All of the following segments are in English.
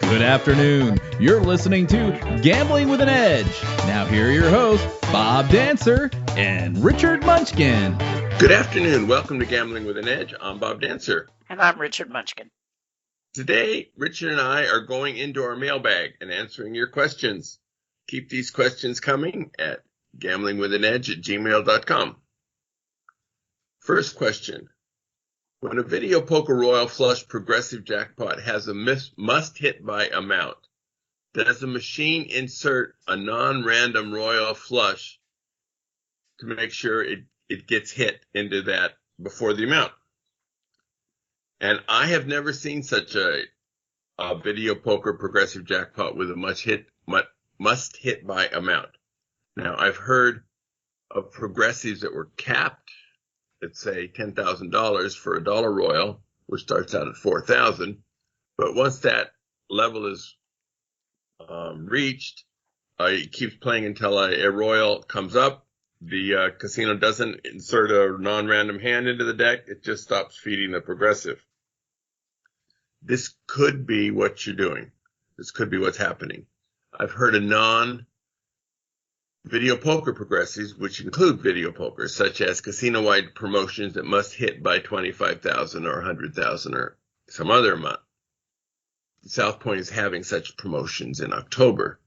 Good afternoon. You're listening to Gambling with an Edge. Now here are your hosts, Bob Dancer and Richard Munchkin. Good afternoon. Welcome to Gambling with an Edge. I'm Bob Dancer. And I'm Richard Munchkin. Today, Richard and I are going into our mailbag and answering your questions. Keep these questions coming at gamblingwithanedge@gmail.com. First question. When a video poker royal flush progressive jackpot has a must hit by amount, does the machine insert a non-random royal flush to make sure it gets hit into that before the amount? And I have never seen such a video poker progressive jackpot with a must hit by amount. Now, I've heard of progressives that were capped, let's say $10,000 for a dollar royal, which starts out at $4,000. But once that level is reached, it keeps playing until a royal comes up. The casino doesn't insert a non-random hand into the deck. It just stops feeding the progressive. This could be what you're doing. This could be what's happening. I've heard of non-video poker progressives, which include video poker, such as casino-wide promotions that must hit by 25,000 or 100,000 or some other amount. South Point is having such promotions in October.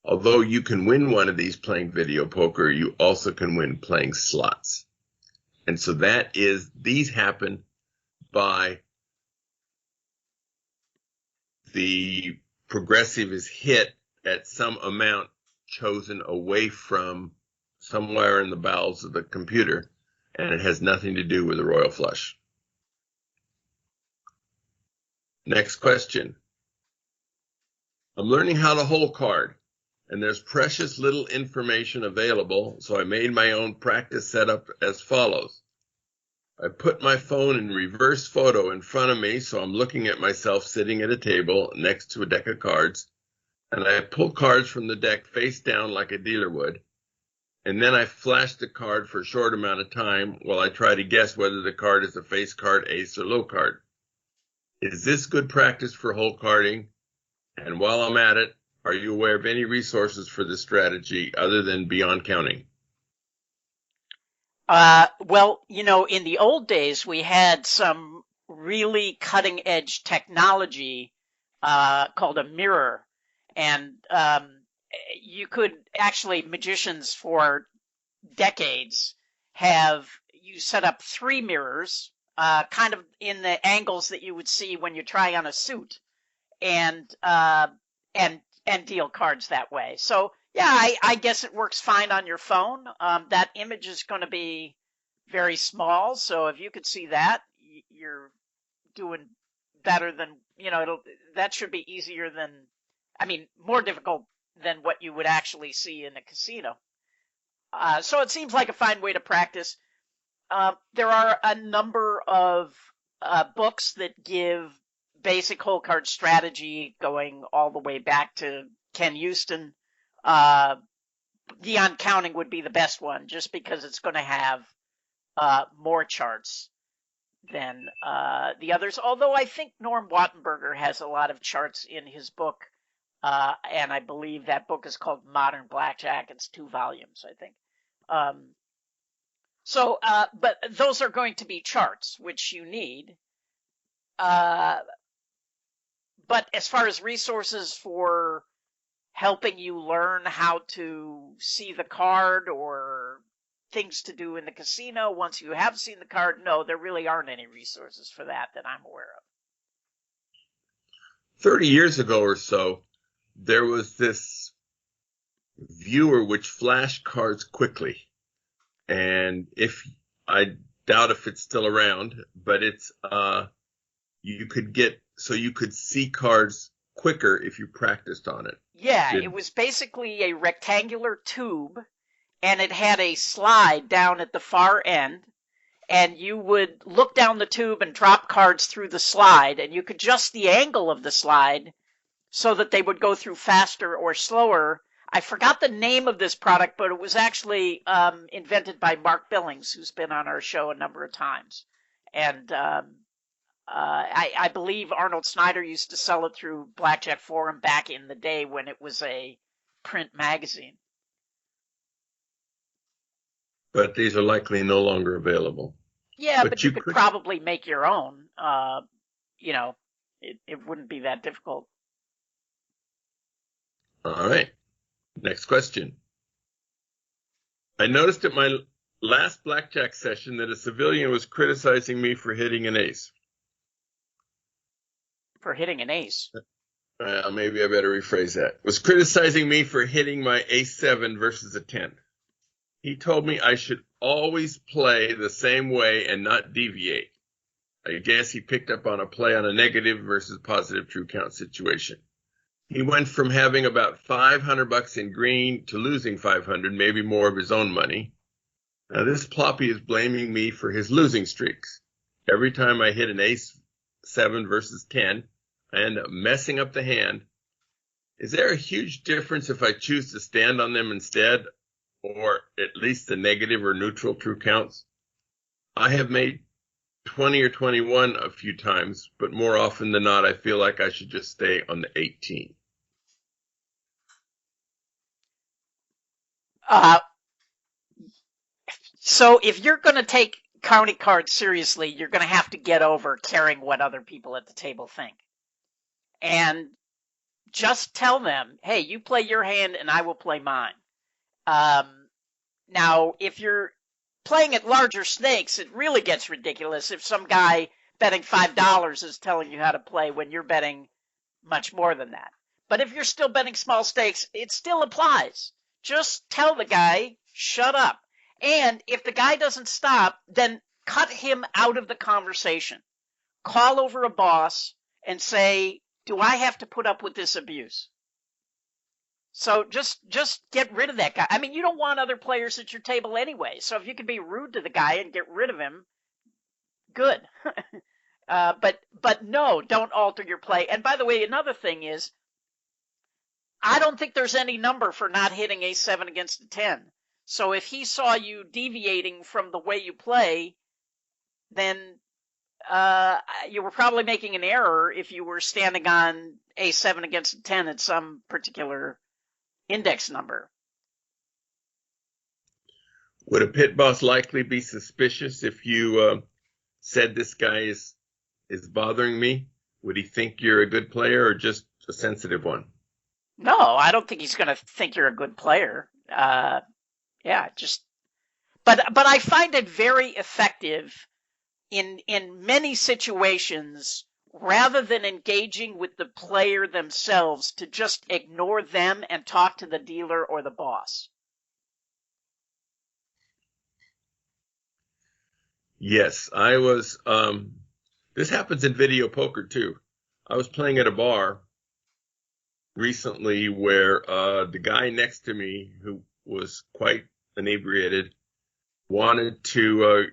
Although you can win one of these playing video poker, you also can win playing slots. And so these happen by the progressive is hit at some amount chosen away from somewhere in the bowels of the computer, and it has nothing to do with the royal flush. Next question. I'm learning how to hole card, and there's precious little information available, so I made my own practice setup as follows. I put my phone in reverse photo in front of me, so I'm looking at myself sitting at a table next to a deck of cards, and I pull cards from the deck face down like a dealer would, and then I flash the card for a short amount of time while I try to guess whether the card is a face card, ace, or low card. Is this good practice for hole carding? And while I'm at it, are you aware of any resources for this strategy other than Beyond Counting? Well, in the old days, we had some really cutting-edge technology called a mirror. And you could actually, magicians for decades you set up 3 mirrors, kind of in the angles that you would see when you try on a suit, and deal cards that way. So yeah, I guess it works fine on your phone. That image is going to be very small, so if you could see that, you're doing better than, that should be easier than, more difficult than what you would actually see in a casino. So it seems like a fine way to practice. There are a number of books that give basic hole card strategy going all the way back to Ken Houston. Beyond Counting would be the best one, just because it's going to have more charts than the others. Although I think Norm Wattenberger has a lot of charts in his book, and I believe that book is called Modern Blackjack. It's 2 volumes, I think. But those are going to be charts, which you need. But as far as resources for helping you learn how to see the card or things to do in the casino once you have seen the card, no, there really aren't any resources for that I'm aware of. 30 years ago or so, there was this viewer which flashed cards quickly. And I doubt if it's still around, but it's you could see cards quicker if you practiced on it. Yeah, it was basically a rectangular tube, and it had a slide down at the far end, and you would look down the tube and drop cards through the slide, and you could adjust the angle of the slide so that they would go through faster or slower. I forgot the name of this product, but it was actually invented by Mark Billings, who's been on our show a number of times. And I believe Arnold Snyder used to sell it through Blackjack Forum back in the day when it was a print magazine. But these are likely no longer available. Yeah, but you could probably make your own. You know, it wouldn't be that difficult. All right. Next question. I noticed at my last blackjack session that a civilian was criticizing me for hitting an ace. For hitting an ace? Maybe I better rephrase that. Was criticizing me for hitting my ace-7 versus a 10. He told me I should always play the same way and not deviate. I guess he picked up on a play on a negative versus positive true count situation. He went from having about $500 in green to losing 500, maybe more of his own money. Now this ploppy is blaming me for his losing streaks. Every time I hit an ace-7 versus 10, I end up messing up the hand. Is there a huge difference if I choose to stand on them instead, or at least the negative or neutral true counts? I have made 20 or 21 a few times, but more often than not, I feel like I should just stay on the 18. So if you're going to take county cards seriously, you're going to have to get over caring what other people at the table think. And just tell them, hey, you play your hand and I will play mine. Now, if you're playing at larger stakes, it really gets ridiculous if some guy betting $5 is telling you how to play when you're betting much more than that. But if you're still betting small stakes, it still applies. Just tell the guy, shut up. And if the guy doesn't stop, then cut him out of the conversation. Call over a boss and say, do I have to put up with this abuse? So just get rid of that guy. I mean, you don't want other players at your table anyway. So if you can be rude to the guy and get rid of him, good. But no, don't alter your play. And by the way, another thing is, I don't think there's any number for not hitting ace-7 against a 10. So if he saw you deviating from the way you play, then you were probably making an error if you were standing on ace-7 against a 10 at some particular index number. Would a pit boss likely be suspicious if you said this guy is bothering me? Would he think you're a good player or just a sensitive one? No, I don't think he's going to think you're a good player. But I find it very effective in many situations, rather than engaging with the player themselves, to just ignore them and talk to the dealer or the boss. Yes, I was, this happens in video poker too. I was playing at a bar recently where the guy next to me, who was quite inebriated, wanted to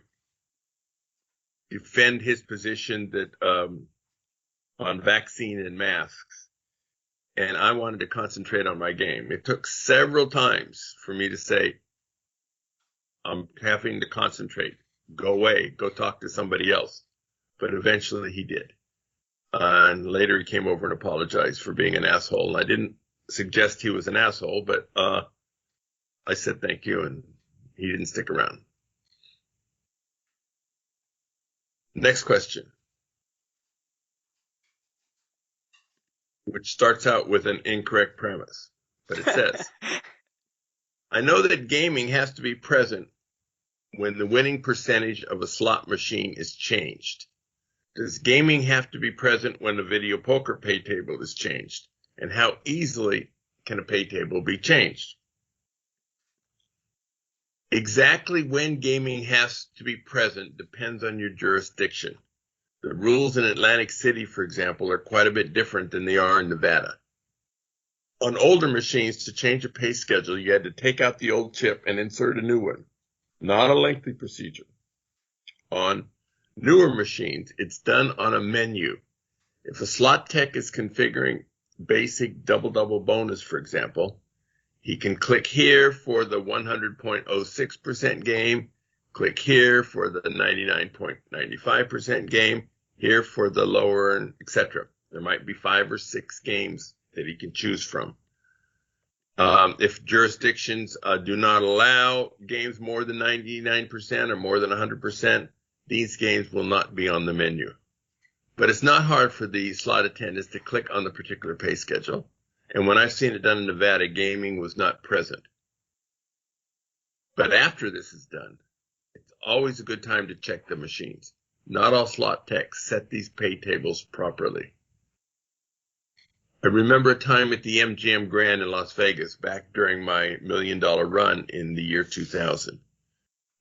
defend his position that on vaccine and masks, and I wanted to concentrate on my game. It took several times for me to say, I'm having to concentrate. Go away. Go talk to somebody else. But eventually he did. And later he came over and apologized for being an asshole. And I didn't suggest he was an asshole, but I said thank you, and he didn't stick around. Next question, which starts out with an incorrect premise, but it says, I know that gaming has to be present when the winning percentage of a slot machine is changed. Does gaming have to be present when a video poker pay table is changed? And how easily can a pay table be changed? Exactly when gaming has to be present depends on your jurisdiction. The rules in Atlantic City, for example, are quite a bit different than they are in Nevada. On older machines, to change a pay schedule, you had to take out the old chip and insert a new one. Not a lengthy procedure. On newer machines, it's done on a menu. If a slot tech is configuring basic double-double bonus, for example, he can click here for the 100.06% game, click here for the 99.95% game, here for the lower, and etc. There might be 5 or 6 games that he can choose from. If jurisdictions do not allow games more than 99% or more than 100%, these games will not be on the menu. But it's not hard for the slot attendants to click on the particular pay schedule. And when I've seen it done in Nevada, gaming was not present. But after this is done, it's always a good time to check the machines. Not all slot techs set these pay tables properly. I remember a time at the MGM Grand in Las Vegas back during my $1 million run in the year 2000.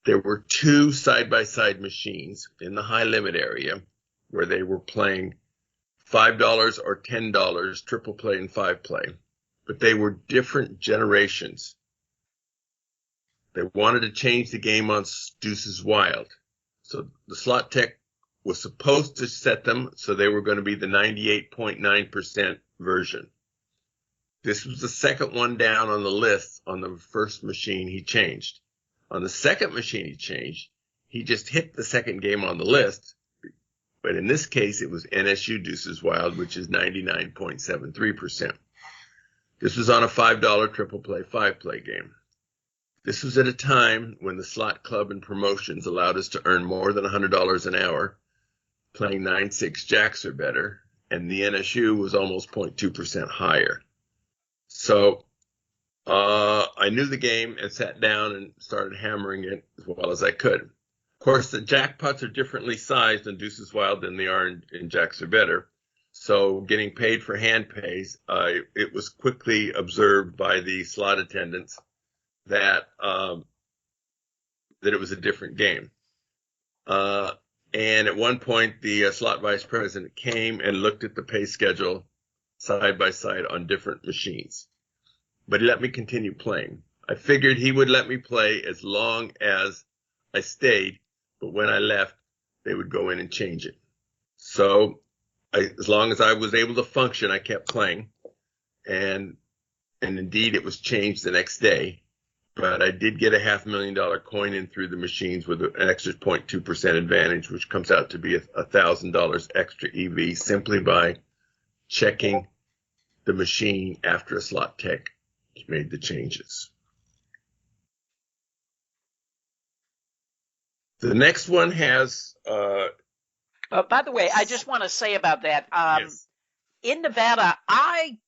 There were 2 side-by-side machines in the high limit area where they were playing $5 or $10 triple play and 5 play, but they were different generations. They wanted to change the game on Deuces Wild. So the slot tech was supposed to set them so they were going to be the 98.9% version. This was the second one down on the list. On the first machine he changed. On the second machine he changed, he just hit the second game on the list. But in this case, it was NSU Deuces Wild, which is 99.73%. This was on a $5 triple play 5 play game. This was at a time when the slot club and promotions allowed us to earn more than $100 an hour, playing 9-6 jacks or better, and the NSU was almost 0.2% higher. So I knew the game and sat down and started hammering it as well as I could. Of course, the jackpots are differently sized in Deuces Wild than they are in jacks or better. So getting paid for hand pays, it was quickly observed by the slot attendants that it was a different game. And at one point, the slot vice president came and looked at the pay schedule side by side on different machines. But he let me continue playing. I figured he would let me play as long as I stayed, but when I left, they would go in and change it. So as long as I was able to function, I kept playing. And indeed, it was changed the next day. But I did get a $500,000 coin in through the machines with an extra 0.2% advantage, which comes out to be $1,000 extra EV simply by checking the machine after a slot tech made the changes. The next one has... by the way, I just want to say about that. Yes. In Nevada, I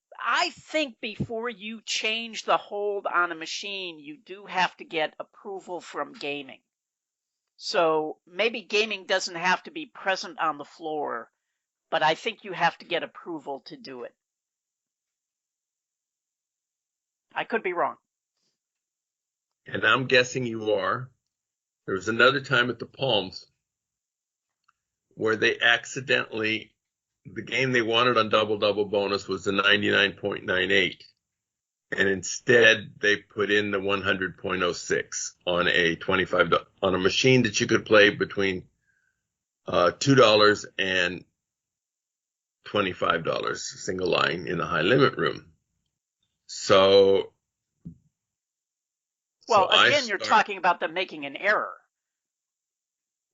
think before you change the hold on a machine, you do have to get approval from gaming. So maybe gaming doesn't have to be present on the floor, but I think you have to get approval to do it. I could be wrong. And I'm guessing you are. There was another time at the Palms where they accidentally... The game they wanted on double-double bonus was the 99.98, and instead they put in the 100.06 on a machine that you could play between $2 and $25, single line in the high limit room. So, again, you're talking about them making an error.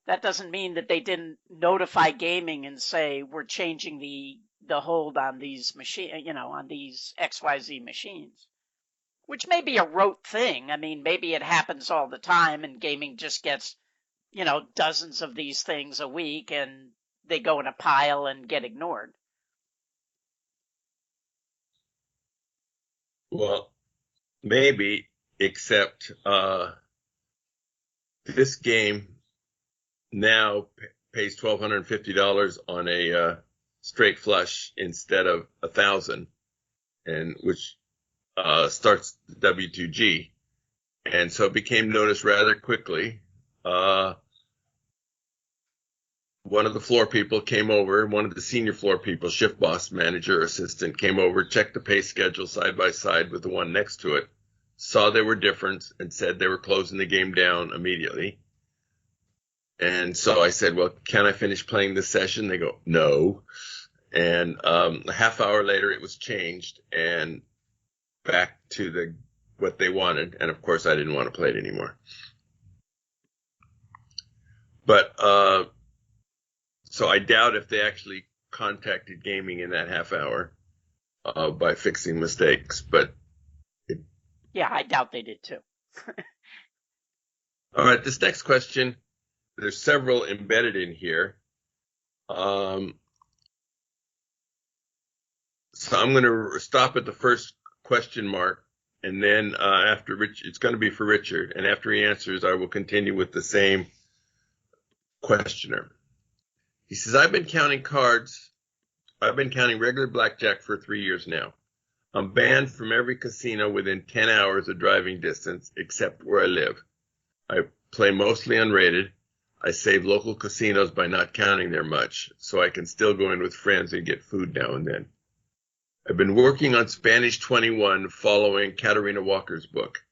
That doesn't mean that they didn't notify gaming and say we're changing the hold on these on these XYZ machines, which may be a rote thing. I mean, maybe it happens all the time, and gaming just gets dozens of these things a week, and they go in a pile and get ignored. Well, maybe, except this game now pays $1,250 on a straight flush instead of $1,000, and which starts the W2G, and so it became noticed rather quickly. One of the floor people came over, one of the senior floor people, shift boss, manager, assistant, came over, checked the pay schedule side by side with the one next to it, saw there were difference, and said they were closing the game down immediately. And so I said, well, can I finish playing this session? They go, no. And a half hour later, it was changed and back to what they wanted. And, of course, I didn't want to play it anymore. But So I doubt if they actually contacted gaming in that half hour by fixing mistakes. But Yeah, I doubt they did too. all right, this next question, there's several embedded in here. So I'm going to stop at the first question mark, and then after Rich, it's going to be for Richard, and after he answers, I will continue with the same questioner. He says, I've been counting regular blackjack for 3 years now. I'm banned from every casino within 10 hours of driving distance, except where I live. I play mostly unrated. I save local casinos by not counting there much, so I can still go in with friends and get food now and then. I've been working on Spanish 21 following Katarina Walker's book.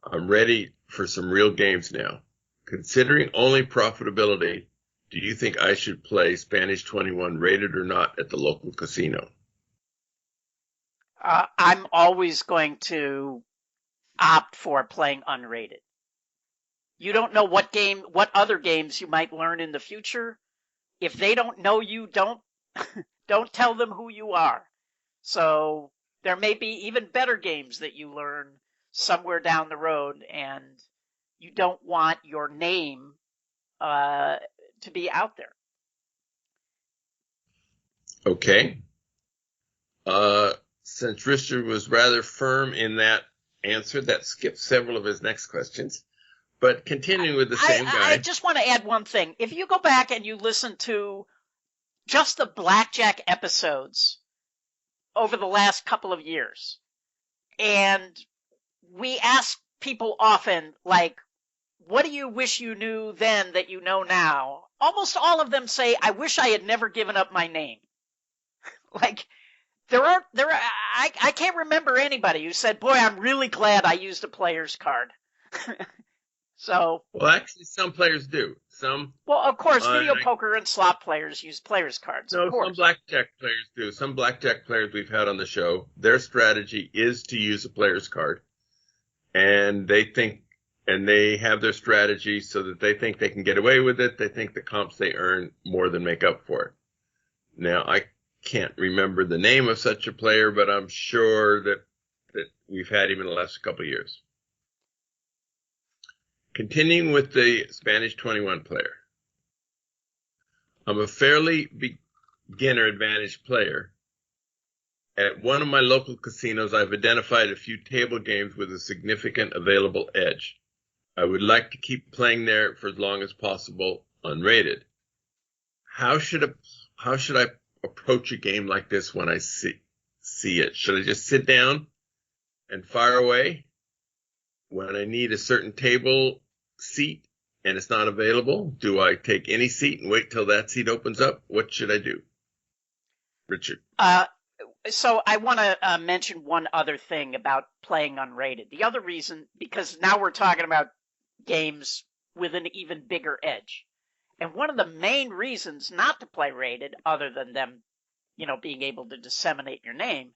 I'm ready for some real games now. Considering only profitability, do you think I should play Spanish 21 rated or not at the local casino? I'm always going to opt for playing unrated. You don't know what other games you might learn in the future. If they don't know you, don't tell them who you are. So there may be even better games that you learn somewhere down the road, and you don't want your name to be out there. Okay. Since Richard was rather firm in that answer, that skipped several of his next questions. But continuing with the same guy. I just want to add one thing. If you go back and you listen to just the blackjack episodes over the last couple of years, and we ask people often, like, what do you wish you knew then that you know now? Almost all of them say, I wish I had never given up my name. Like, I can't remember anybody who said, boy, I'm really glad I used a player's card. So. Well, actually, some players do. Well, of course, video poker and slot players use player's cards. No, of course. some blackjack players do. Some blackjack players we've had on the show, their strategy is to use a player's card. And they have their strategy so that they think they can get away with it. They think the comps they earn more than make up for it. Now, I can't remember the name of such a player, but I'm sure that we've had him in the last couple of years. Continuing with the Spanish 21 player. I'm a fairly beginner advantage player. At one of my local casinos, I've identified a few table games with a significant available edge. I would like to keep playing there for as long as possible, unrated. How should I approach a game like this when I see it? Should I just sit down and fire away? When I need a certain table seat and it's not available, do I take any seat and wait till that seat opens up? What should I do? Richard. So I want to mention one other thing about playing unrated. The other reason, because now we're talking about games with an even bigger edge. And one of the main reasons not to play rated, other than them, being able to disseminate your name,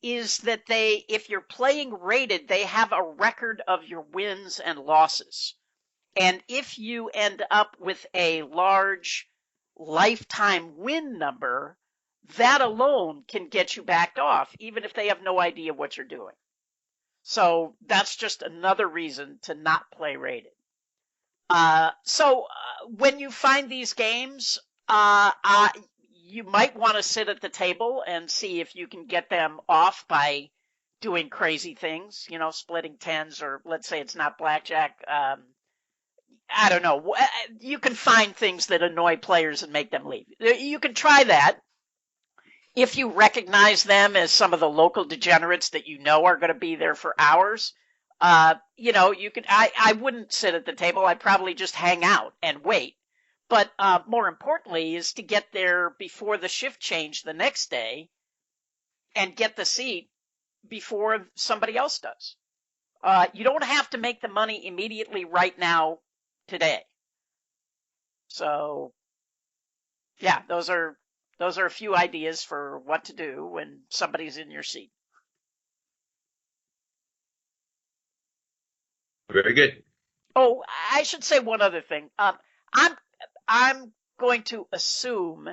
is that if you're playing rated, they have a record of your wins and losses. And if you end up with a large lifetime win number, that alone can get you backed off, even if they have no idea what you're doing. So that's just another reason to not play rated. So when you find these games, you might want to sit at the table and see if you can get them off by doing crazy things, splitting tens, or let's say it's not blackjack. I don't know. You can find things that annoy players and make them leave. You can try that. If you recognize them as some of the local degenerates that are going to be there for hours, you can. I wouldn't sit at the table. I'd probably just hang out and wait. But more importantly is to get there before the shift change the next day and get the seat before somebody else does. You don't have to make the money immediately right now today. So, yeah, those are a few ideas for what to do when somebody's in your seat. Very good. Oh, I should say one other thing. I'm going to assume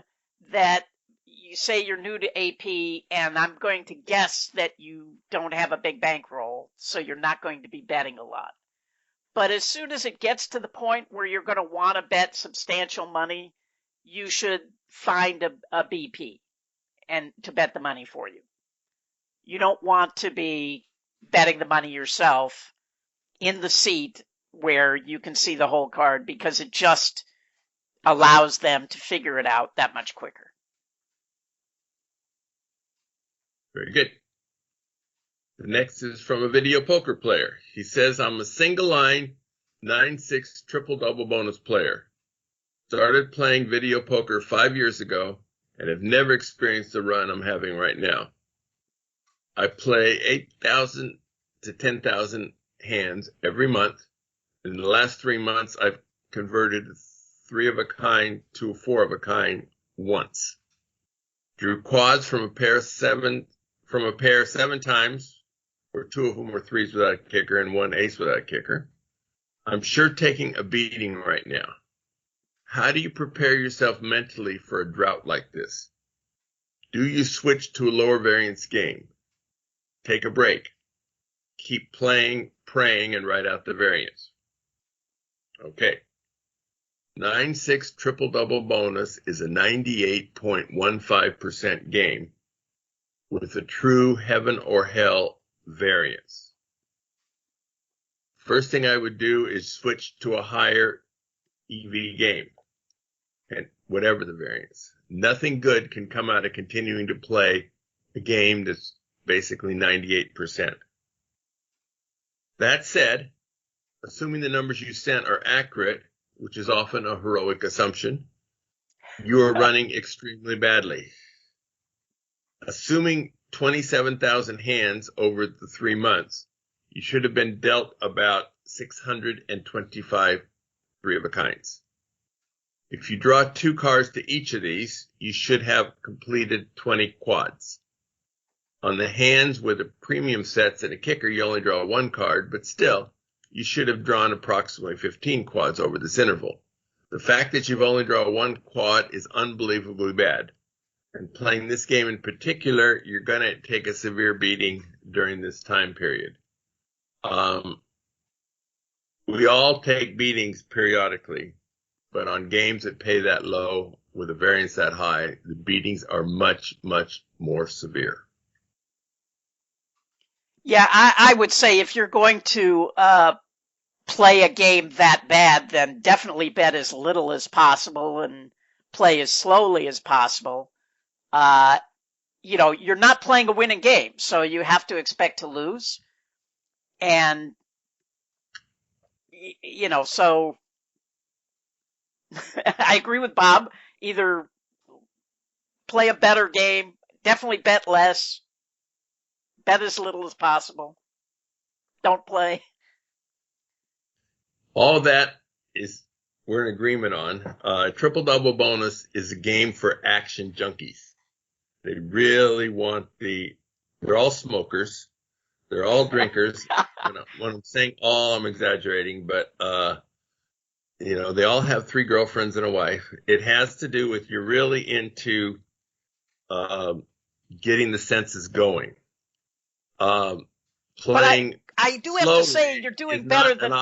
that you say you're new to AP, and I'm going to guess that you don't have a big bankroll, so you're not going to be betting a lot. But as soon as it gets to the point where you're going to want to bet substantial money, you should find a BP and to bet the money for you. You don't want to be betting the money yourself in the seat where you can see the whole card, because it just allows them to figure it out that much quicker. Very good. The next is from a video poker player. He says, I'm a single line 9-6 triple double bonus player. Started playing video poker 5 years ago and have never experienced the run I'm having right now. I play 8,000 to 10,000 hands every month. In the last 3 months, I've converted 3 of a kind to a 4 of a kind once. Drew quads from a pair 7 times, where 2 of them were 3s without a kicker and 1 ace without a kicker. I'm sure taking a beating right now. How do you prepare yourself mentally for a drought like this? Do you switch to a lower variance game? Take a break. Keep playing, praying, and write out the variance. Okay. 9-6 triple-double bonus is a 98.15% game with a true heaven or hell variance. First thing I would do is switch to a higher EV game, and whatever the variance. Nothing good can come out of continuing to play a game that's basically 98%. That said, assuming the numbers you sent are accurate, which is often a heroic assumption, you are running extremely badly. Assuming 27,000 hands over the 3 months, you should have been dealt about 625 3 of a kinds. If you draw 2 cards to each of these, you should have completed 20 quads. On the hands with the premium sets and a kicker, you only draw 1 card, but still, you should have drawn approximately 15 quads over this interval. The fact that you've only drawn 1 quad is unbelievably bad. And playing this game in particular, you're going to take a severe beating during this time period. We all take beatings periodically, but on games that pay that low with a variance that high, the beatings are much, much more severe. Yeah, I would say if you're going to play a game that bad, then definitely bet as little as possible and play as slowly as possible. You're not playing a winning game, so you have to expect to lose. And, so I agree with Bob. Either play a better game, definitely bet less, bet as little as possible. Don't play. All that is we're in agreement on. Triple-double bonus is a game for action junkies. They really want they're all smokers. They're all drinkers. When I'm saying all, I'm exaggerating, but, they all have 3 girlfriends and a wife. It has to do with you're really into getting the senses going. Playing. But I do have to say you're doing better than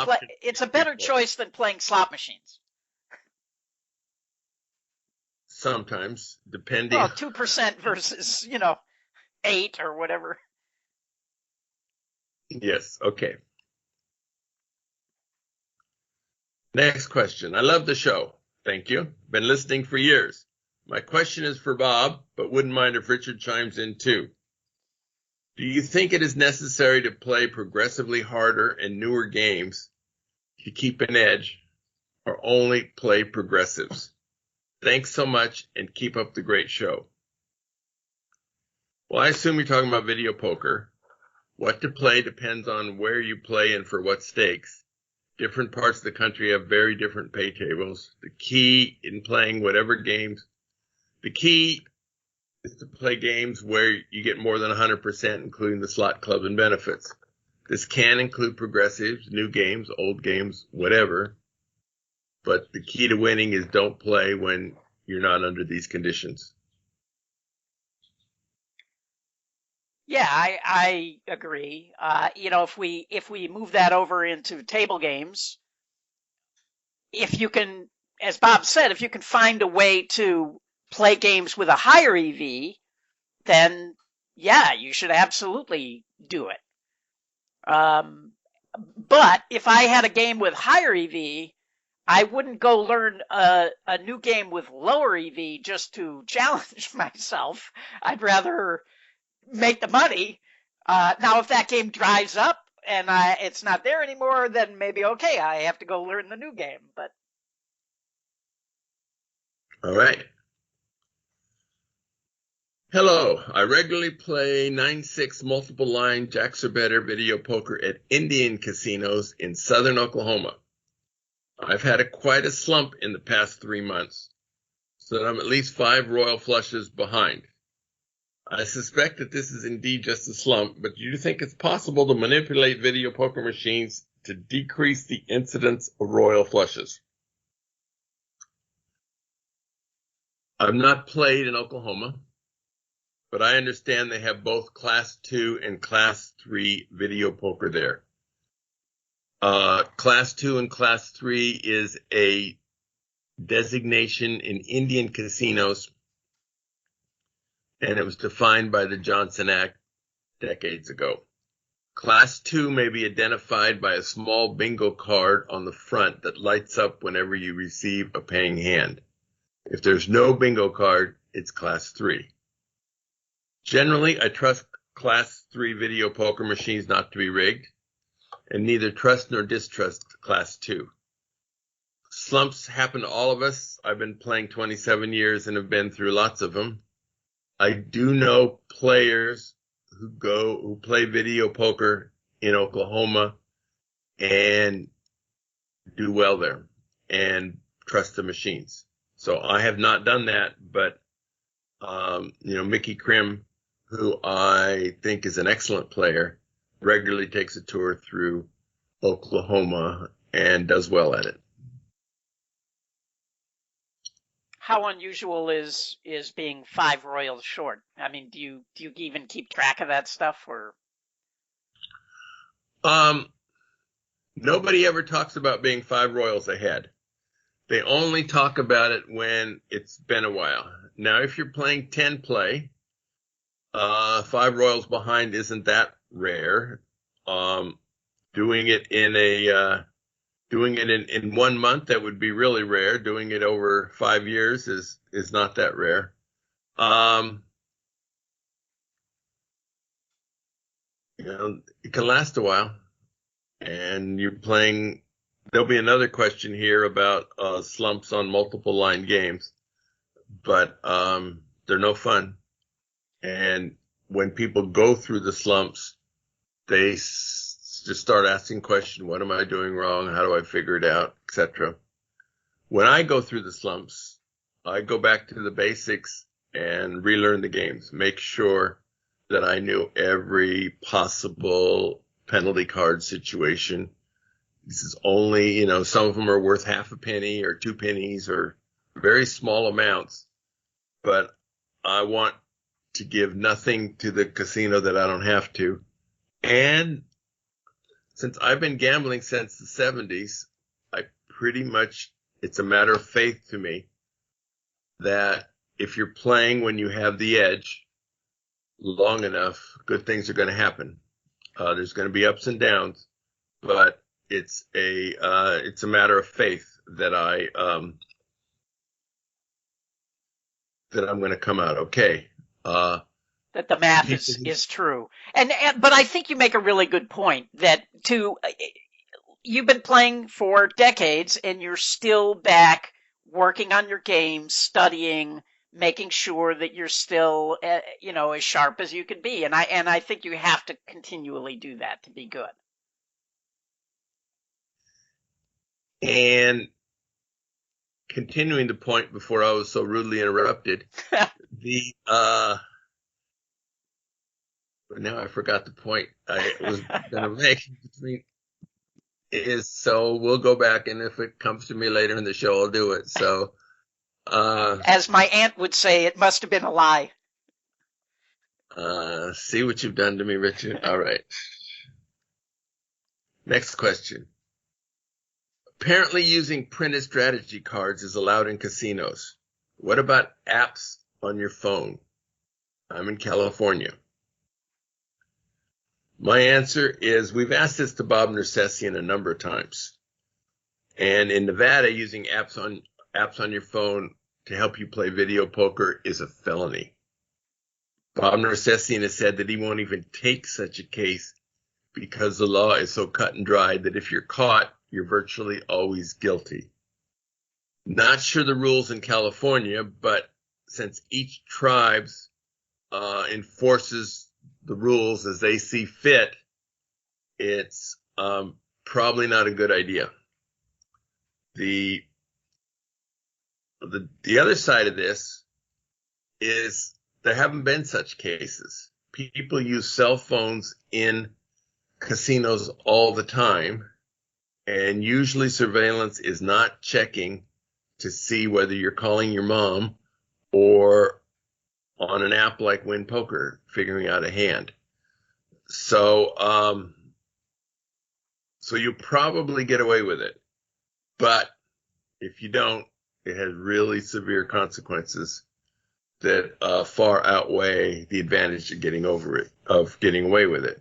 it's a better choice than playing slot machines. Sometimes, depending. Well, 2% versus, 8 or whatever. Yes, okay. Next question. I love the show. Thank you. Been listening for years. My question is for Bob, but wouldn't mind if Richard chimes in too. Do you think it is necessary to play progressively harder and newer games to keep an edge, or only play progressives? Thanks so much, and keep up the great show. Well, I assume you're talking about video poker. What to play depends on where you play and for what stakes. Different parts of the country have very different pay tables. The key in playing whatever games, the key is to play games where you get more than 100%, including the slot club and benefits. This can include progressives, new games, old games, whatever. But the key to winning is don't play when you're not under these conditions. Yeah, I agree. If we move that over into table games, if you can, as Bob said, if you can find a way to play games with a higher EV, then yeah, you should absolutely do it. But if I had a game with higher EV, I wouldn't go learn a new game with lower EV just to challenge myself. I'd rather make the money. Now, if that game dries up and it's not there anymore, then maybe okay, I have to go learn the new game. But all right. Hello, I regularly play 9-6 multiple line jacks or better video poker at Indian casinos in southern Oklahoma. I've had quite a slump in the past 3 months, so that I'm at least 5 royal flushes behind. I suspect that this is indeed just a slump, but do you think it's possible to manipulate video poker machines to decrease the incidence of royal flushes? I've not played in Oklahoma, but I understand they have both Class 2 and Class 3 video poker there. Class 2 and Class 3 is a designation in Indian casinos, and it was defined by the Johnson Act decades ago. Class 2 may be identified by a small bingo card on the front that lights up whenever you receive a paying hand. If there's no bingo card, it's Class 3. Generally, I trust Class 3 video poker machines not to be rigged, and neither trust nor distrust Class 2. Slumps happen to all of us. I've been playing 27 years and have been through lots of them. I do know players who play video poker in Oklahoma and do well there and trust the machines. So I have not done that, but Mickey Krim, who I think is an excellent player, regularly takes a tour through Oklahoma and does well at it. how unusual is being 5 royals short? I mean, do you even keep track of that stuff, or? Nobody ever talks about being 5 royals ahead. They only talk about it when it's been a while. Now, if you're playing 10 play, 5 royals behind isn't that rare. Doing it in 1 month, that would be really rare. Doing it over 5 years is not that rare. It can last a while, and you're playing. There'll be another question here about slumps on multiple line games, but they're no fun. And when people go through the slumps, they just start asking questions: what am I doing wrong? How do I figure it out, etc. When I go through the slumps, I go back to the basics and relearn the games, make sure that I knew every possible penalty card situation. This is only, some of them are worth half a penny or 2 pennies or very small amounts, but I want to give nothing to the casino that I don't have to. And since I've been gambling since the 70s, it's a matter of faith to me that if you're playing when you have the edge long enough, good things are going to happen. There's going to be ups and downs, but it's a matter of faith that I'm going to come out okay. That the math is true. But I think you make a really good point that you've been playing for decades and you're still back working on your game, studying, making sure that you're still, as sharp as you can be. And I think you have to continually do that to be good. And continuing the point before I was so rudely interrupted, now I forgot the point I was going to make. is so we'll go back, and if it comes to me later in the show, I'll do it. So, as my aunt would say, it must have been a lie. see what you've done to me, Richard. All right. Next question. Apparently using printed strategy cards is allowed in casinos. What about apps on your phone? I'm in California. My answer is we've asked this to Bob Nersessian a number of times. And in Nevada, using apps on your phone to help you play video poker is a felony. Bob Nersessian has said that he won't even take such a case because the law is so cut and dry that if you're caught, you're virtually always guilty. Not sure the rules in California, but since each tribe enforces the rules as they see fit, it's probably not a good idea. The other side of this is there haven't been such cases. People use cell phones in casinos all the time, and usually surveillance is not checking to see whether you're calling your mom or on an app like Win Poker, figuring out a hand. So you'll probably get away with it. But if you don't, it has really severe consequences that far outweigh the advantage of getting away with it.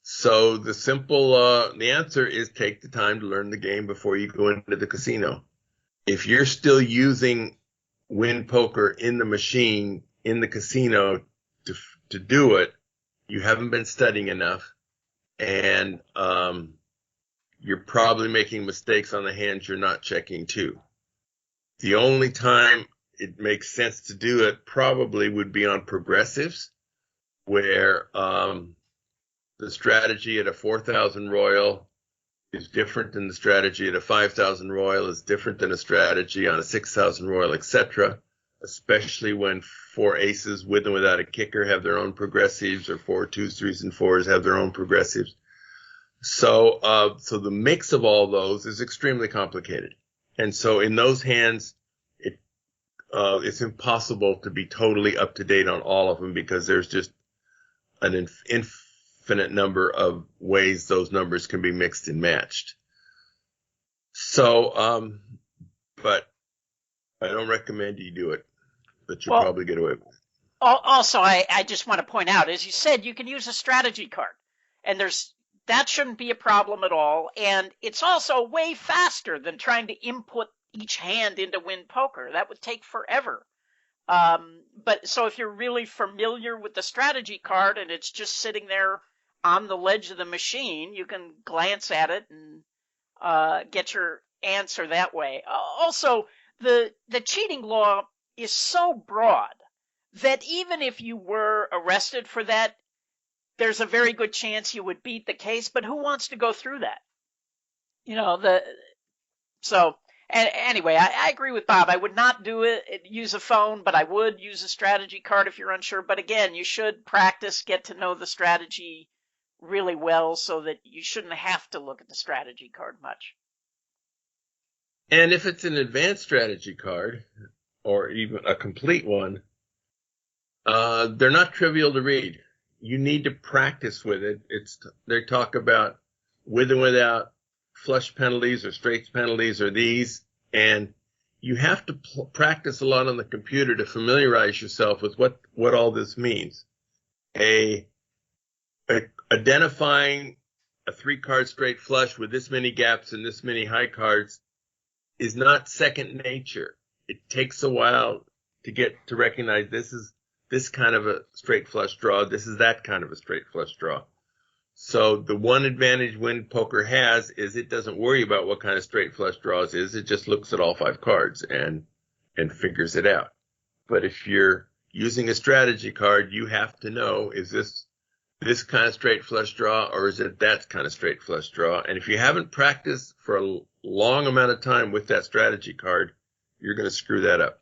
So the answer is take the time to learn the game before you go into the casino. If you're still using Win Poker in the machine in the casino to do it, you haven't been studying enough, and you're probably making mistakes on the hands you're not checking too. The only time it makes sense to do it probably would be on progressives, where the strategy at a 4,000 Royal is different than the strategy at a 5,000 Royal, is different than a strategy on a 6,000 Royal, etc., especially when 4 aces with and without a kicker have their own progressives, or 4 twos, 3s, and 4s have their own progressives. So the mix of all those is extremely complicated. And so in those hands, it's impossible to be totally up to date on all of them because there's just an infinite number of ways those numbers can be mixed and matched. So, but I don't recommend you do it, but you'll probably get away with it. Also, I just want to point out, as you said, you can use a strategy card, and that shouldn't be a problem at all. And it's also way faster than trying to input each hand into Win Poker. That would take forever. But so if you're really familiar with the strategy card and it's just sitting there on the ledge of the machine, you can glance at it and get your answer that way. Also, the cheating law is so broad that even if you were arrested for that, there's a very good chance you would beat the case. But who wants to go through that? And anyway, I agree with Bob. I would not use a phone, but I would use a strategy card if you're unsure. But again, you should practice, get to know the strategy really well so that you shouldn't have to look at the strategy card much. And if it's an advanced strategy card, or even a complete one, they're not trivial to read. You need to practice with it. They talk about with and without flush penalties or straights penalties or these, and you have to practice a lot on the computer to familiarize yourself with what all this means. Identifying a 3-card straight flush with this many gaps and this many high cards is not second nature. It takes a while to get to recognize this is this kind of a straight flush draw, this is that kind of a straight flush draw. So the one advantage Win Poker has is it doesn't worry about what kind of straight flush draws is. It just looks at all 5 cards and figures it out. But if you're using a strategy card, you have to know, is this kind of straight flush draw or is it that kind of straight flush draw? And if you haven't practiced for a long amount of time with that strategy card, you're going to screw that up.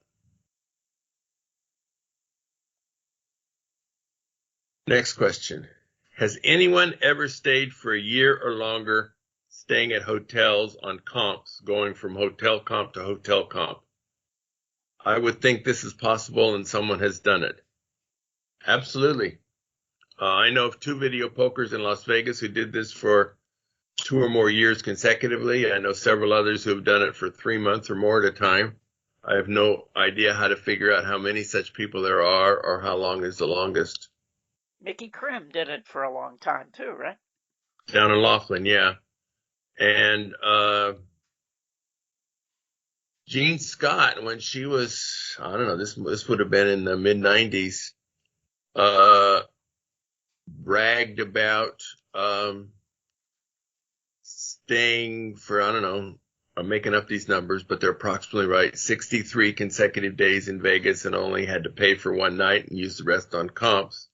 Next question. Has anyone ever stayed for a year or longer staying at hotels on comps, going from hotel comp to hotel comp. I would think this is possible and someone has done it. Absolutely. I know of 2 video pokers in Las Vegas who did this for 2 or more years consecutively. I know several others who have done it for 3 months or more at a time. I have no idea how to figure out how many such people there are or how long is the longest. Mickey Krim did it for a long time too, right? Down in Laughlin, yeah. And Jean Scott, when she was, I don't know, this would have been in the mid-90s, bragged about staying for, I don't know, I'm making up these numbers, but they're approximately right, 63 consecutive days in Vegas and only had to pay for one night and use the rest on comps.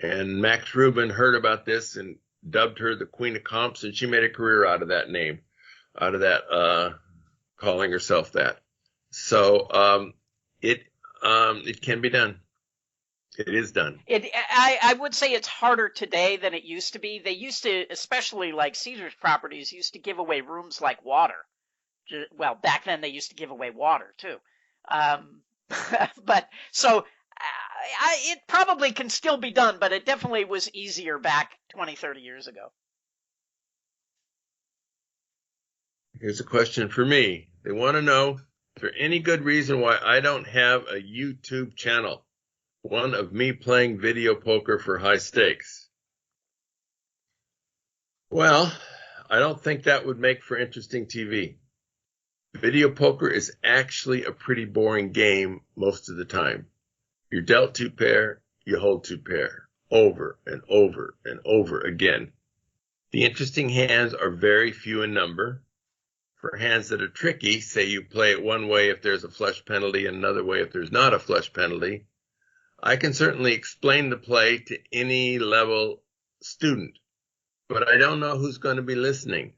And Max Rubin heard about this and dubbed her the Queen of Comps, and she made a career out of that name, out of that, calling herself that. So it can be done. It is done. I would say it's harder today than it used to be. They used to, especially like Caesar's properties, used to give away rooms like water. Well, back then they used to give away water too. But so it probably can still be done, but it definitely was easier back 20, 30 years ago. Here's a question for me. They want to know, is there any good reason why I don't have a YouTube channel? One of me playing video poker for high stakes. Well, I don't think that would make for interesting TV. Video poker is actually a pretty boring game most of the time. You're dealt 2 pair, you hold 2 pair, over and over and over again. The interesting hands are very few in number. For hands that are tricky, say you play it one way if there's a flush penalty and another way if there's not a flush penalty, I can certainly explain the play to any level student, but I don't know who's going to be listening.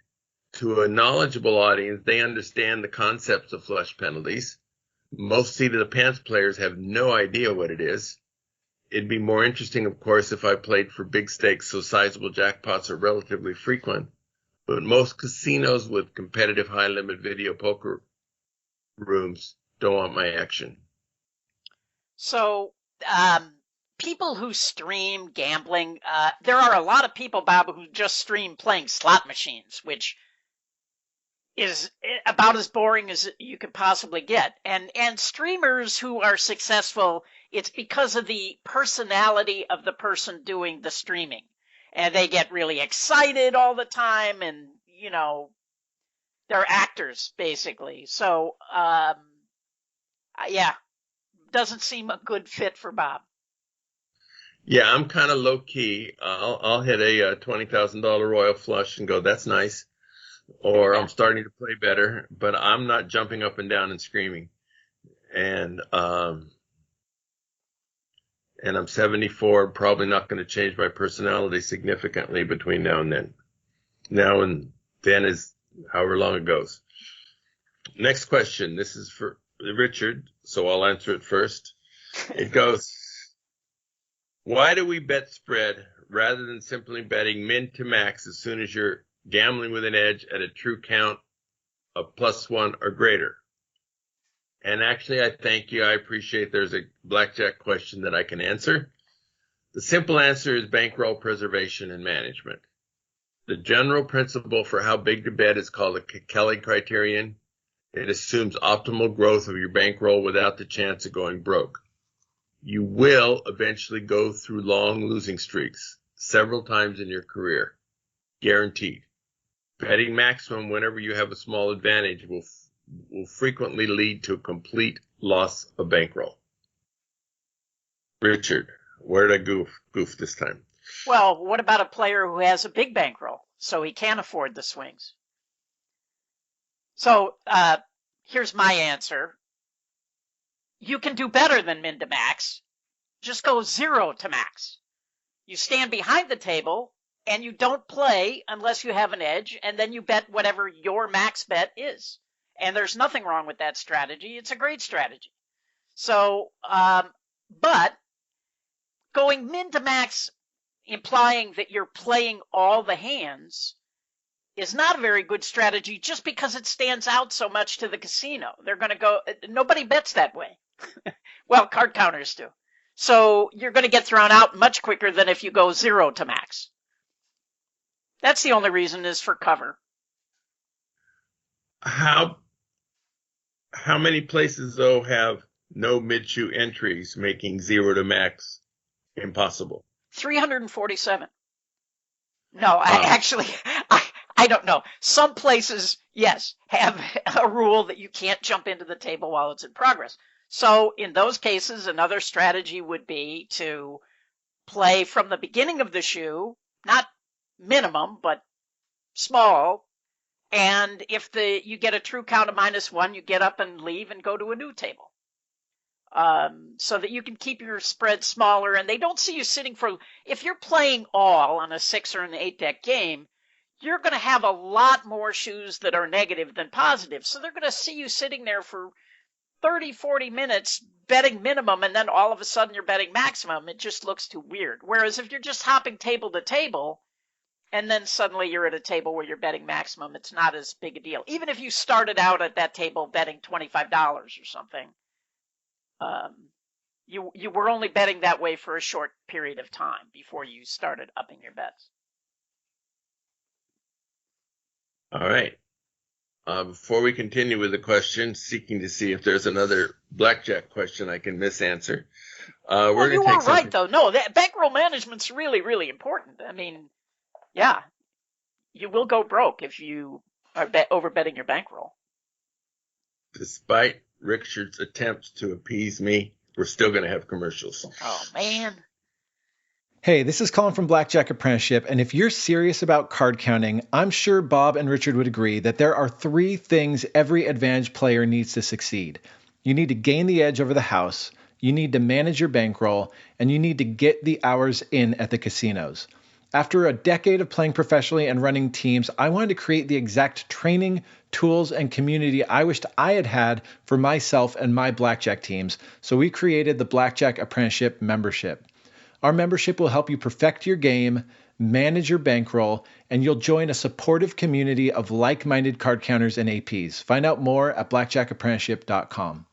To a knowledgeable audience, they understand the concepts of flush penalties. Most seat of the pants players have no idea what it is. It'd be more interesting, of course, if I played for big stakes so sizable jackpots are relatively frequent. But most casinos with competitive high-limit video poker rooms don't want my action. So people who stream gambling, there are a lot of people, Bob, who just stream playing slot machines, which is about as boring as you could possibly get. And streamers who are successful, it's because of the personality of the person doing the streaming. And they get really excited all the time, and, you know, they're actors, basically. So, yeah, doesn't seem a good fit for Bob. Yeah, I'm kind of low key. I'll hit a $20,000 royal flush and go, that's nice. Or I'm starting to play better, but I'm not jumping up and down and screaming. And I'm 74, probably not going to change my personality significantly between now and then. Now and then is however long it goes. Next question. This is for Richard, so I'll answer it first. It goes, why do we bet spread rather than simply betting min to max as soon as you're gambling with an edge at a true count of +1 or greater? And actually, I thank you. I appreciate there's a blackjack question that I can answer. The simple answer is bankroll preservation and management. The general principle for how big to bet is called a Kelly criterion. It assumes optimal growth of your bankroll without the chance of going broke. You will eventually go through long losing streaks several times in your career. Guaranteed. Betting maximum whenever you have a small advantage will frequently lead to a complete loss of bankroll. Richard, where did I goof this time? Well, what about a player who has a big bankroll, so he can't afford the swings? So here's my answer. You can do better than min to max. Just go 0 to max. You stand behind the table and you don't play unless you have an edge, and then you bet whatever your max bet is. And there's nothing wrong with that strategy. It's a great strategy. So, but going min to max, implying that you're playing all the hands, is not a very good strategy just because it stands out so much to the casino. They're going to go, nobody bets that way. Well, card counters do. So you're going to get thrown out much quicker than if you go 0 to max. That's the only reason is for cover. How many places, though, have no mid-shoe entries, making 0 to max impossible? 347. No, I don't know. Some places, yes, have a rule that you can't jump into the table while it's in progress. So in those cases, another strategy would be to play from the beginning of the shoe, not minimum, but small. And if you get a true count of -1, you get up and leave and go to a new table. So that you can keep your spread smaller and they don't see you sitting for, if you're playing all on a 6 or an 8 deck game, you're going to have a lot more shoes that are negative than positive. So they're going to see you sitting there for 30, 40 minutes betting minimum and then all of a sudden you're betting maximum. It just looks too weird. Whereas if you're just hopping table to table and then suddenly you're at a table where you're betting maximum, it's not as big a deal. Even if you started out at that table betting $25 or something, you were only betting that way for a short period of time before you started upping your bets. All right. Before we continue with the question, seeking to see if there's another blackjack question I can misanswer. Well, you were right, though. No, that bankroll management's really, really important. I mean, yeah, you will go broke if you are over betting your bankroll. Despite Richard's attempts to appease me, we're still going to have commercials. Oh, man. Hey, this is Colin from Blackjack Apprenticeship, and if you're serious about card counting, I'm sure Bob and Richard would agree that there are 3 things every advantage player needs to succeed. You need to gain the edge over the house, you need to manage your bankroll, and you need to get the hours in at the casinos. After a decade of playing professionally and running teams, I wanted to create the exact training, tools, and community I wished I had had for myself and my blackjack teams, so we created the Blackjack Apprenticeship membership. Our membership will help you perfect your game, manage your bankroll, and you'll join a supportive community of like-minded card counters and APs. Find out more at blackjackapprenticeship.com.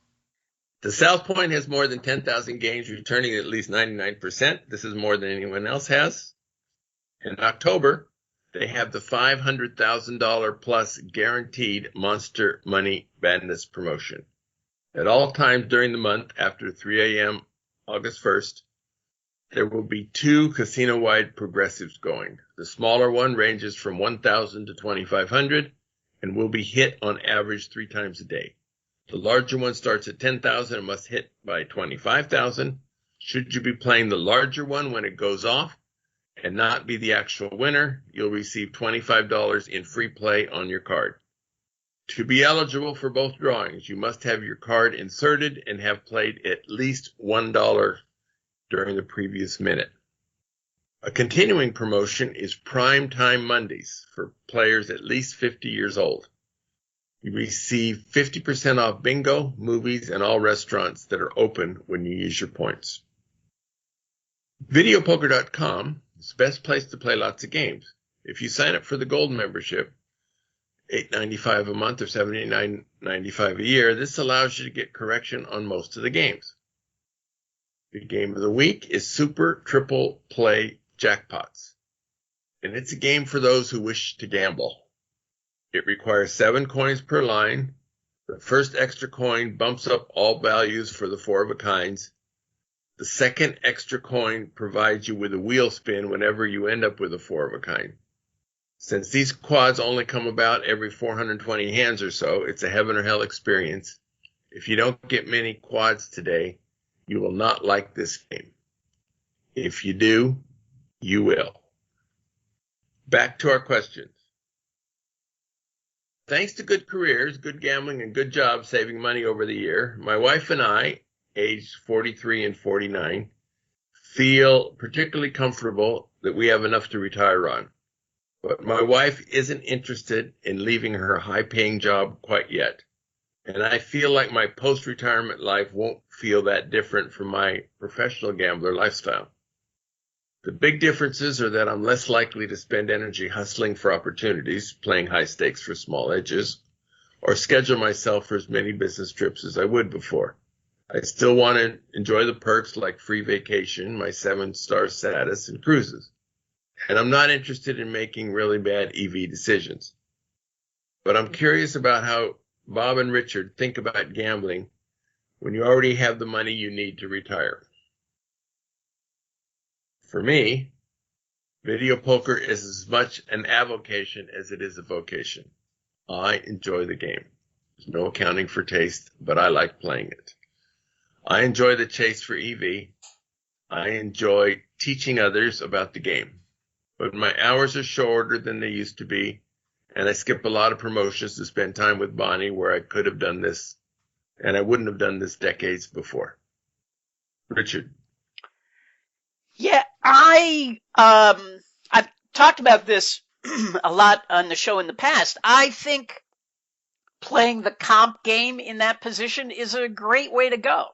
The South Point has more than 10,000 games, returning at least 99%. This is more than anyone else has. In October, they have the $500,000 plus guaranteed Monster Money Madness promotion. At all times during the month after 3 a.m. August 1st, there will be 2 casino-wide progressives going. The smaller one ranges from $1,000 to $2,500 and will be hit on average 3 times a day. The larger one starts at $10,000 and must hit by $25,000. Should you be playing the larger one when it goes off and not be the actual winner, you'll receive $25 in free play on your card. To be eligible for both drawings, you must have your card inserted and have played at least $1 during the previous minute. A continuing promotion is Prime Time Mondays for players at least 50 years old. You receive 50% off bingo, movies, and all restaurants that are open when you use your points. Videopoker.com is the best place to play lots of games. If you sign up for the Gold membership, $8.95 a month or $79.95 a year, this allows you to get correction on most of the games. The game of the week is Super Triple Play Jackpots, and it's a game for those who wish to gamble. It requires 7 coins per line. The first extra coin bumps up all values for the 4 of a kinds. The second extra coin provides you with a wheel spin whenever you end up with a 4 of a kind. Since these quads only come about every 420 hands or so, it's a heaven or hell experience. If you don't get many quads today, you will not like this game. If you do, you will. Back to our questions. Thanks to good careers, good gambling, and good jobs saving money over the year, my wife and I, aged 43 and 49, feel particularly comfortable that we have enough to retire on. But my wife isn't interested in leaving her high-paying job quite yet. And I feel like my post-retirement life won't feel that different from my professional gambler lifestyle. The big differences are that I'm less likely to spend energy hustling for opportunities, playing high stakes for small edges, or schedule myself for as many business trips as I would before. I still want to enjoy the perks like free vacation, my 7-star status, and cruises. And I'm not interested in making really bad EV decisions. But I'm curious about how Bob and Richard think about gambling when you already have the money you need to retire. For me, video poker is as much an avocation as it is a vocation. I enjoy the game. There's no accounting for taste, but I like playing it. I enjoy the chase for EV. I enjoy teaching others about the game. But my hours are shorter than they used to be, and I skip a lot of promotions to spend time with Bonnie where I could have done this, and I wouldn't have done this decades before. Richard. Yeah, I've talked about this a lot on the show in the past. I think playing the comp game in that position is a great way to go.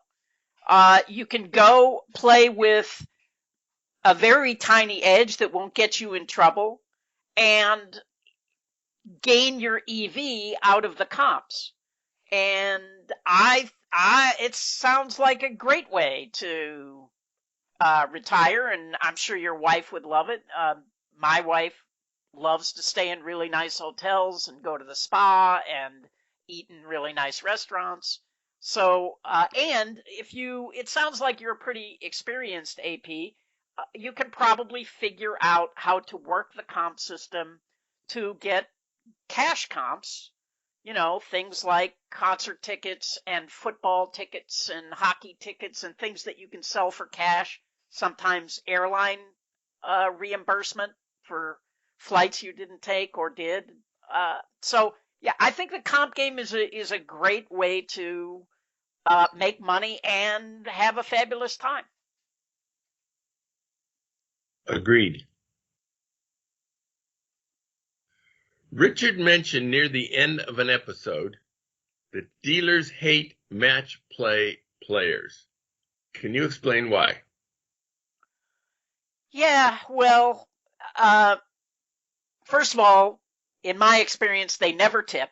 You can go play with a very tiny edge that won't get you in trouble and gain your EV out of the comps. And it sounds like a great way to retire, and I'm sure your wife would love it. My wife loves to stay in really nice hotels and go to the spa and eat in really nice restaurants. So, and it sounds like you're a pretty experienced AP. You can probably figure out how to work the comp system to get cash comps. You know, things like concert tickets and football tickets and hockey tickets and things that you can sell for cash. Sometimes airline reimbursement for flights you didn't take or did. So yeah, I think the comp game is a great way to make money and have a fabulous time. Agreed. Richard mentioned near the end of an episode that dealers hate match play players. Can you explain why? Yeah, well, first of all, in my experience, they never tip.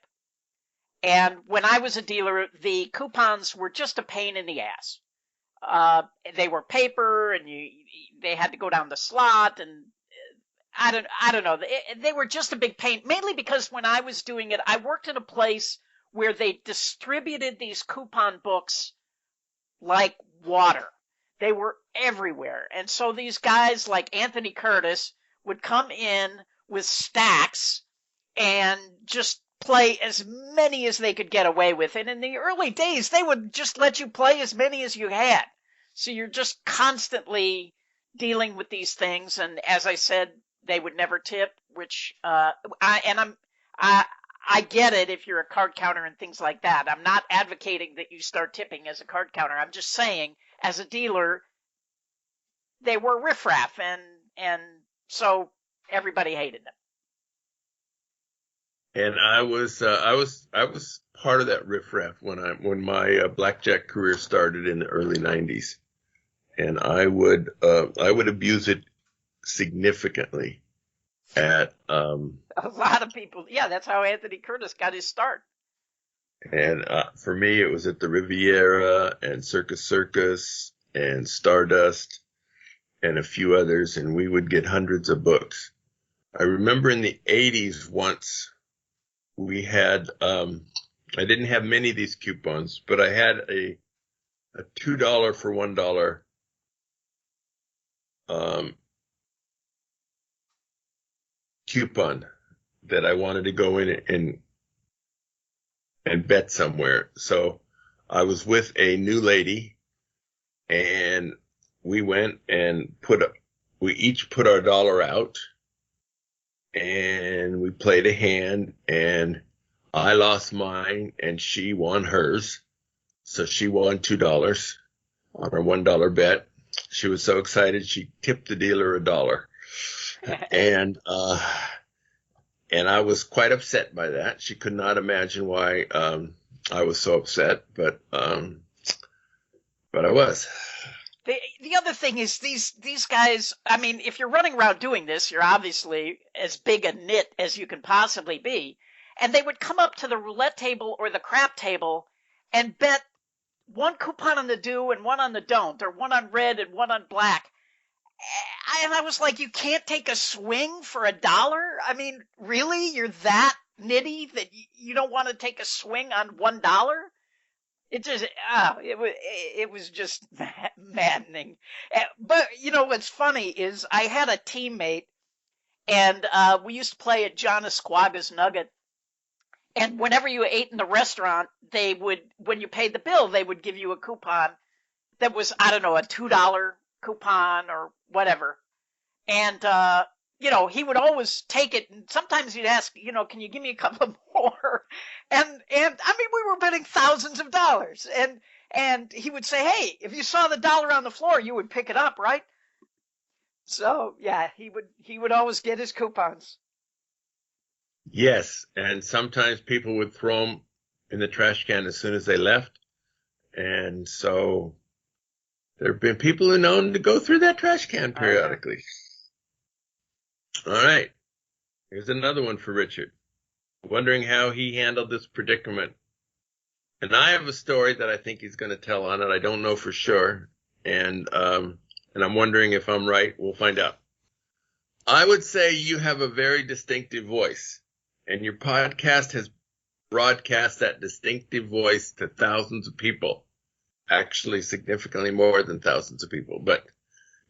And when I was a dealer, the coupons were just a pain in the ass. They were paper, and they had to go down the slot, and I don't know. They were just a big pain, mainly because when I was doing it, I worked in a place where they distributed these coupon books like water. They were everywhere. And so these guys like Anthony Curtis would come in with stacks and just play as many as they could get away with. And in the early days, they would just let you play as many as you had. So you're just constantly dealing with these things. And as I said, they would never tip, which I get it if you're a card counter and things like that. I'm not advocating that you start tipping as a card counter. I'm just saying, as a dealer, they were riffraff, and so everybody hated them. And I was part of that riffraff when my blackjack career started in the early 90s, and I would abuse it significantly. At a lot of people, yeah, that's how Anthony Curtis got his start. And for me, it was at the Riviera and Circus and Stardust and a few others, and we would get hundreds of books. I remember in the 80s once we had, I didn't have many of these coupons, but I had a $2 for $1 coupon that I wanted to go in and bet somewhere. So I was with a new lady, and we went and we each put our dollar out, and we played a hand, and I lost mine and she won hers. So she won $2 on her $1 bet. She was so excited she tipped the dealer $1. And I was quite upset by that. She could not imagine why I was so upset, but I was. The other thing is these guys, I mean, if you're running around doing this, you're obviously as big a nit as you can possibly be. And they would come up to the roulette table or the crap table and bet one coupon on the do and one on the don't, or one on red and one on black. And I was like, you can't take a swing for $1? I mean, really? You're that nitty that you don't want to take a swing on $1? It just, it was just maddening. But, you know, what's funny is I had a teammate, and we used to play at John Esquaga's Nugget. And whenever you ate in the restaurant, they would, when you paid the bill, they would give you a coupon that was, I don't know, a $2 coupon or whatever. And, you know, he would always take it. And sometimes he'd ask, you know, can you give me a couple more? And I mean, we were betting thousands of dollars. And he would say, hey, if you saw the dollar on the floor, you would pick it up, right? So, yeah, he would always get his coupons. Yes, and sometimes people would throw them in the trash can as soon as they left. And so there have been people who are known to go through that trash can periodically. All right. Here's another one for Richard. Wondering how he handled this predicament. And I have a story that I think he's going to tell on it. I don't know for sure. And I'm wondering if I'm right. We'll find out. I would say you have a very distinctive voice. And your podcast has broadcast that distinctive voice to thousands of people, actually significantly more than thousands of people. But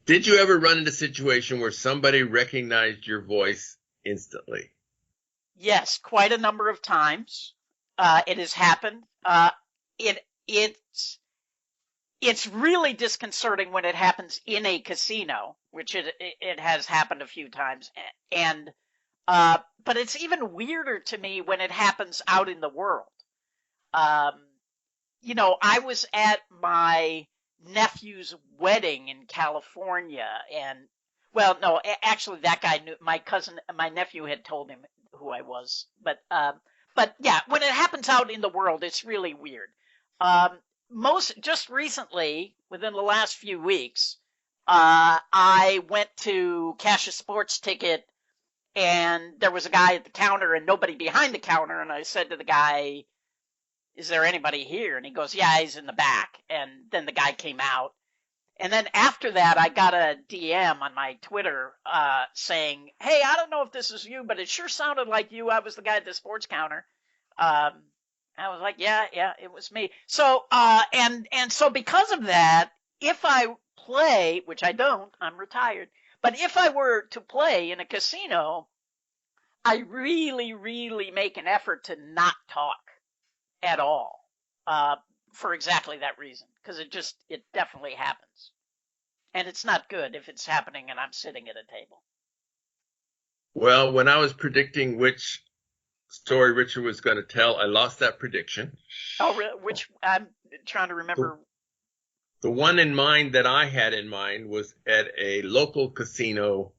did you ever run into a situation where somebody recognized your voice instantly? Yes, quite a number of times. It has happened. It's really disconcerting when it happens in a casino, which it has happened a few times, and but it's even weirder to me when it happens out in the world. You know, I was at my nephew's wedding in California, and well, no, actually, that guy knew. My nephew had told him who I was, but yeah, when it happens out in the world, it's really weird. Just recently, within the last few weeks, I went to cash a sports ticket, and there was a guy at the counter and nobody behind the counter. And I said to the guy, is there anybody here? And he goes, yeah, he's in the back. And then the guy came out. And then after that, I got a DM on my Twitter saying, hey, I don't know if this is you, but it sure sounded like you. I was the guy at the sports counter. I was like, yeah, it was me. So, and so because of that, if I play, which I don't, I'm retired, but if I were to play in a casino, I really, really make an effort to not talk at all, for exactly that reason, because it definitely happens. And it's not good if it's happening and I'm sitting at a table. Well, when I was predicting which story Richard was going to tell, I lost that prediction. Oh, really? Which I'm trying to remember. The one in mind that I had in mind was at a local casino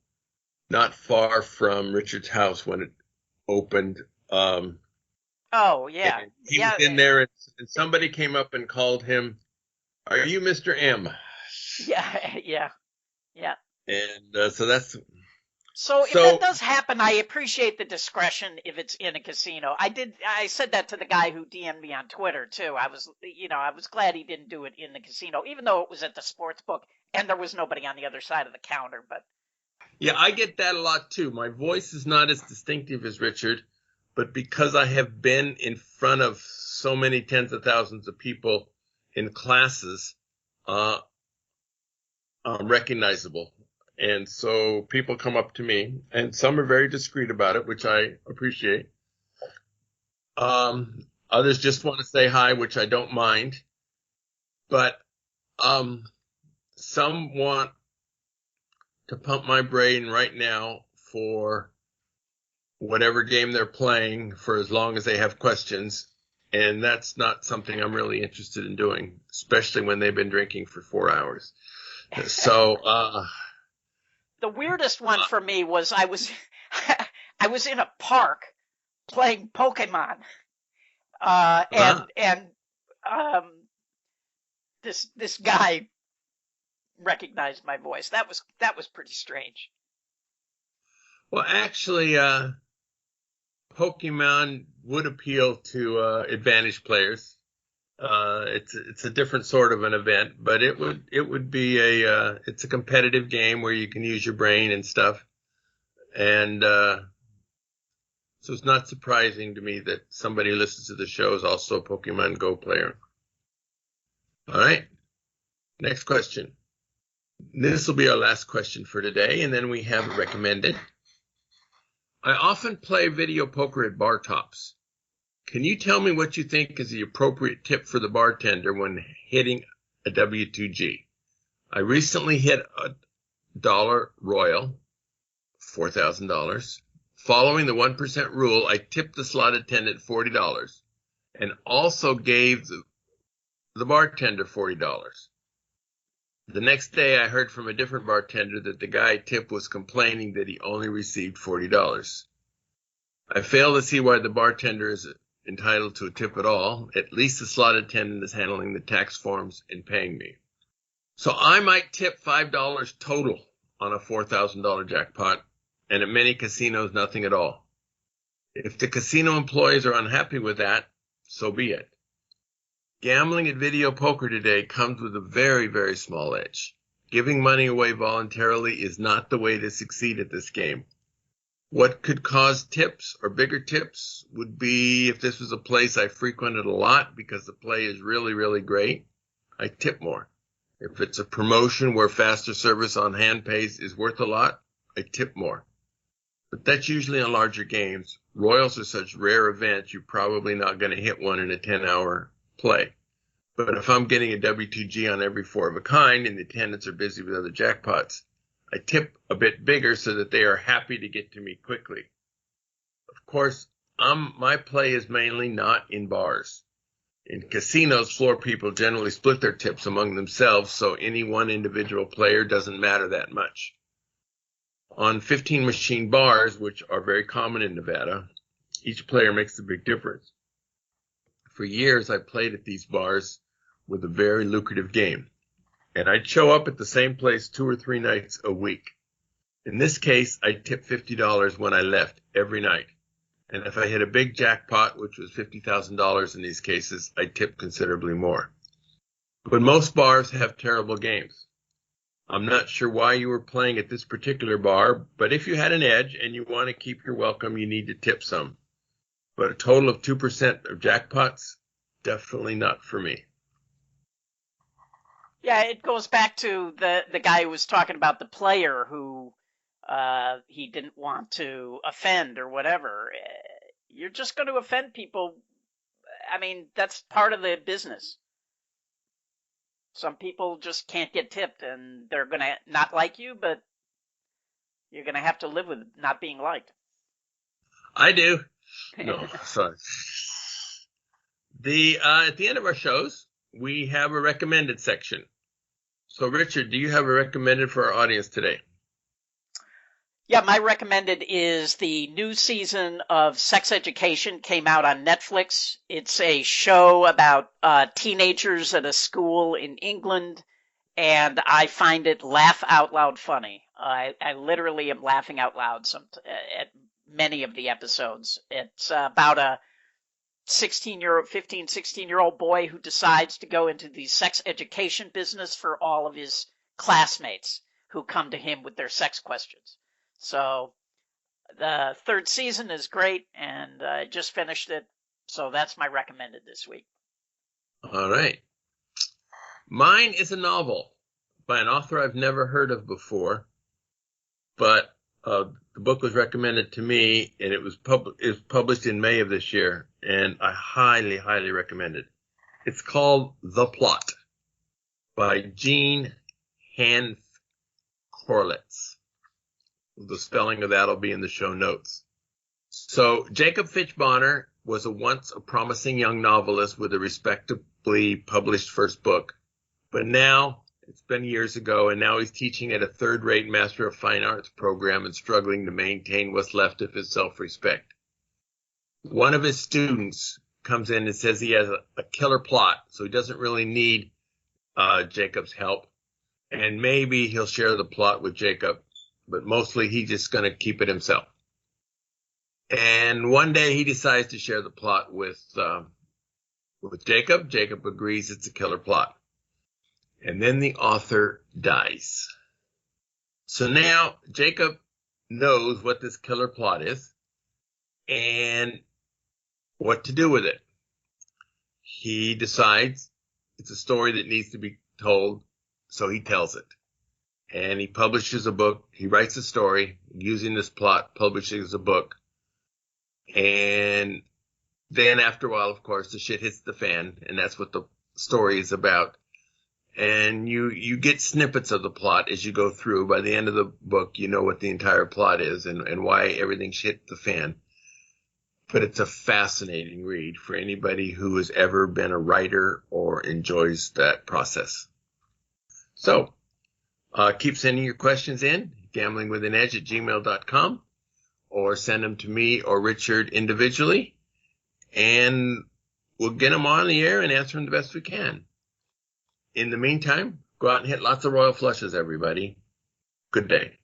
not far from Richard's house when it opened. Oh, yeah. He was in there, and somebody came up and called him, are you Mr. M? Yeah. And so that's... So if that does happen, I appreciate the discretion if it's in a casino. I said that to the guy who DM'd me on Twitter too. I was glad he didn't do it in the casino, even though it was at the sports book and there was nobody on the other side of the counter. But yeah, I get that a lot too. My voice is not as distinctive as Richard, but because I have been in front of so many tens of thousands of people in classes, I'm recognizable. And so people come up to me, and some are very discreet about it, which I appreciate. Others just want to say hi, which I don't mind. But some want to pump my brain right now for whatever game they're playing for as long as they have questions. And that's not something I'm really interested in doing, especially when they've been drinking for 4 hours. So... the weirdest one for me was I was in a park playing Pokemon, and this guy recognized my voice. That was pretty strange. Well, actually, Pokemon would appeal to advantage players. It's a different sort of an event, but it would be it's a competitive game where you can use your brain and stuff. And so it's not surprising to me that somebody who listens to the show is also a Pokemon Go player. All right. Next question. This will be our last question for today, and then we have a recommended. I often play video poker at bar tops. Can you tell me what you think is the appropriate tip for the bartender when hitting a W2G? I recently hit a dollar royal, $4,000. Following the 1% rule, I tipped the slot attendant $40 and also gave the bartender $40. The next day, I heard from a different bartender that the guy I tipped was complaining that he only received $40. I fail to see why the bartender is entitled to a tip at all. At least the slot attendant is handling the tax forms and paying me. So I might tip $5 total on a $4,000 jackpot, and at many casinos, nothing at all. If the casino employees are unhappy with that, so be it. Gambling at video poker today comes with a very, very small edge. Giving money away voluntarily is not the way to succeed at this game. What could cause tips or bigger tips would be if this was a place I frequented a lot because the play is really, really great, I tip more. If it's a promotion where faster service on hand pays is worth a lot, I tip more. But that's usually on larger games. Royals are such rare events, you're probably not going to hit one in a 10-hour play. But if I'm getting a W2G on every 4 of a kind and the attendants are busy with other jackpots, I tip a bit bigger so that they are happy to get to me quickly. Of course, my play is mainly not in bars. In casinos, floor people generally split their tips among themselves, so any one individual player doesn't matter that much. On 15 machine bars, which are very common in Nevada, each player makes a big difference. For years, I played at these bars with a very lucrative game, and I'd show up at the same place 2 or 3 nights a week. In this case, I tipped $50 when I left every night, and if I hit a big jackpot, which was $50,000 in these cases, I tipped considerably more. But most bars have terrible games. I'm not sure why you were playing at this particular bar, but if you had an edge and you want to keep your welcome, you need to tip some. But a total of 2% of jackpots, definitely not for me. Yeah, it goes back to the guy who was talking about the player who he didn't want to offend or whatever. You're just going to offend people. I mean, that's part of the business. Some people just can't get tipped, and they're going to not like you, but you're going to have to live with not being liked. I do. No, sorry. At the end of our shows, we have a recommended section. So, Richard, do you have a recommended for our audience today? Yeah, my recommended is the new season of Sex Education, came out on Netflix. It's a show about teenagers at a school in England, and I find it laugh out loud funny. I literally am laughing out loud at many of the episodes. It's about a 16-year-old boy who decides to go into the sex education business for all of his classmates who come to him with their sex questions. So the 3rd season is great, and I just finished it. So that's my recommended this week. All right. Mine is a novel by an author I've never heard of before, but the book was recommended to me, and it was published in May of this year, and I highly, highly recommend it. It's called The Plot by Jean Hanff Korelitz. The spelling of that will be in the show notes. So Jacob Fitch Bonner was once a promising young novelist with a respectably published first book, but now it's been years ago, and now he's teaching at a third-rate Master of Fine Arts program and struggling to maintain what's left of his self-respect. One of his students comes in and says he has a killer plot, so he doesn't really need Jacob's help. And maybe he'll share the plot with Jacob, but mostly he's just going to keep it himself. And one day he decides to share the plot with Jacob. Jacob agrees it's a killer plot. And then the author dies. So now Jacob knows what this killer plot is and what to do with it. He decides it's a story that needs to be told, so he tells it. And he publishes a book. He writes a story using this plot, publishes a book. And then after a while, of course, the shit hits the fan, and that's what the story is about. And you get snippets of the plot as you go through. By the end of the book, you know what the entire plot is and why everything hit the fan. But it's a fascinating read for anybody who has ever been a writer or enjoys that process. So, keep sending your questions in, gamblingwithanedge@gmail.com, or send them to me or Richard individually, and we'll get them on the air and answer them the best we can. In the meantime, go out and hit lots of royal flushes, everybody. Good day.